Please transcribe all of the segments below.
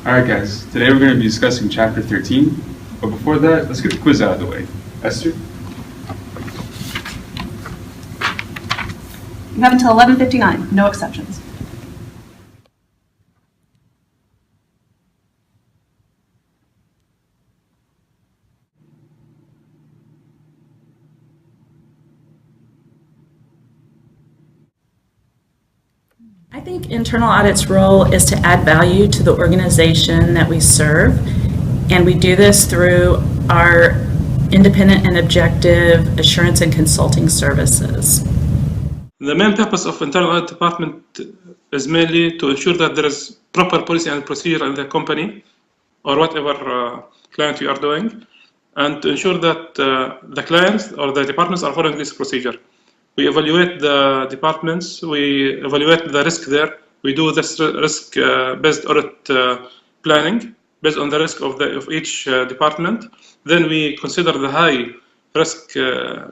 Alright guys, today we're going to be discussing chapter 13, but before that, let's get the quiz out of the way. Esther? You have until 11:59, no exceptions. I think internal audit's role is to add value to the organization that we serve, and we do this through our independent and objective assurance and consulting services. The main purpose of internal audit department is mainly to ensure that there is proper policy and procedure in the company or whatever client you are doing, and to ensure that the clients or the departments are following this procedure. We evaluate the departments, we evaluate the risk there, we do this risk-based audit planning based on the risk of each department. Then we consider the high risk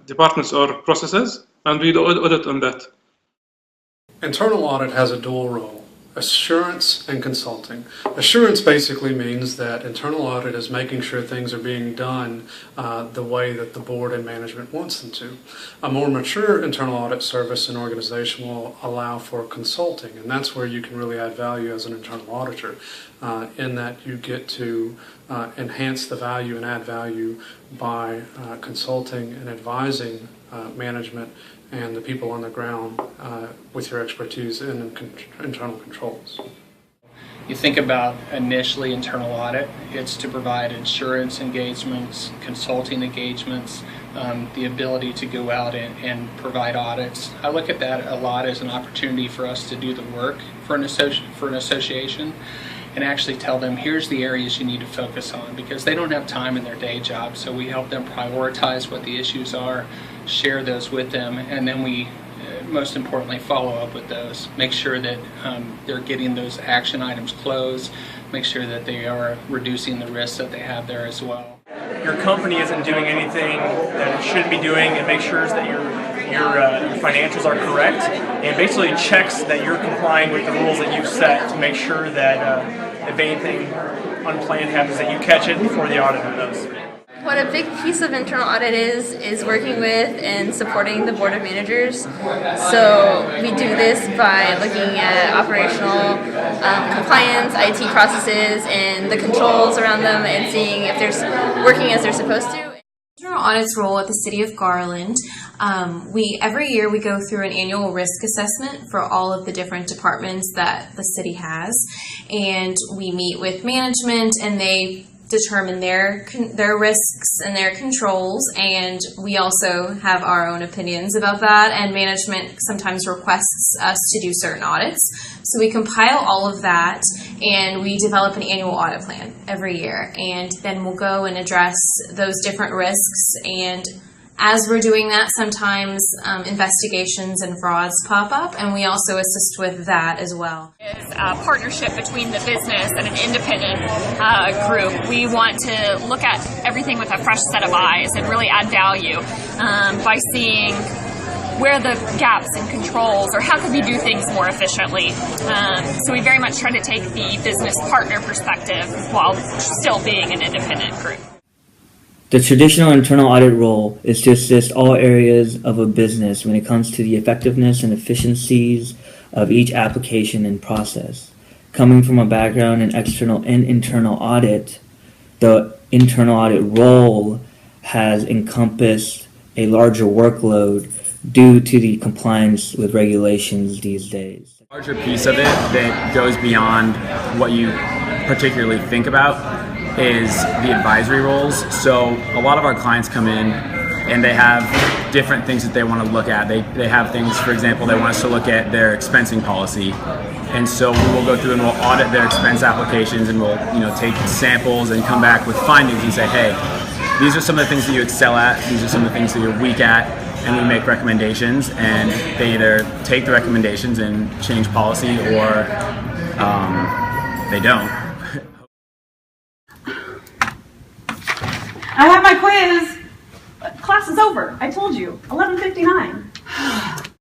departments or processes, and we do audit on that. Internal audit has a dual role: assurance and consulting. Assurance basically means that internal audit is making sure things are being done the way that the board and management wants them to. A more mature internal audit service and organization will allow for consulting, and that's where you can really add value as an internal auditor, in that you get to enhance the value and add value by consulting and advising management and the people on the ground with your expertise in internal controls. You think about initially internal audit, it's to provide insurance engagements, consulting engagements, the ability to go out and provide audits. I look at that a lot as an opportunity for us to do the work for an association and actually tell them, here's the areas you need to focus on, because they don't have time in their day job. So we help them prioritize what the issues are, share those with them, and then we, most importantly, follow up with those. Make sure that they're getting those action items closed, make sure that they are reducing the risks that they have there as well. Your company isn't doing anything that it should be doing, and make sure that your financials are correct, and basically checks that you're complying with the rules that you've set to make sure that if anything unplanned happens, that you catch it before the auditor does. What a big piece of internal audit is working with and supporting the board of managers. So we do this by looking at operational compliance, IT processes, and the controls around them, and seeing if they're working as they're supposed to. Internal audit's role at the City of Garland, every year we go through an annual risk assessment for all of the different departments that the city has, and we meet with management and they determine their risks and their controls, and we also have our own opinions about that, and management sometimes requests us to do certain audits. So we compile all of that and we develop an annual audit plan every year, and then we'll go and address those different risks. And as we're doing that, sometimes investigations and frauds pop up, and we also assist with that as well. It's a partnership between the business and an independent group. We want to look at everything with a fresh set of eyes and really add value by seeing where the gaps in controls, or how could we do things more efficiently. So we very much try to take the business partner perspective while still being an independent group. The traditional internal audit role is to assist all areas of a business when it comes to the effectiveness and efficiencies of each application and process. Coming from a background in external and internal audit, the internal audit role has encompassed a larger workload due to the compliance with regulations these days. A larger piece of it that goes beyond what you particularly think about is the advisory roles. So a lot of our clients come in and they have different things that they want to look at. They have things, for example, they want us to look at their expensing policy. And so we will go through and we'll audit their expense applications, and we'll take samples and come back with findings and say, hey, these are some of the things that you excel at, these are some of the things that you're weak at, and we make recommendations, and they either take the recommendations and change policy, or they don't. I have my quiz. Class is over. I told you. 11:59.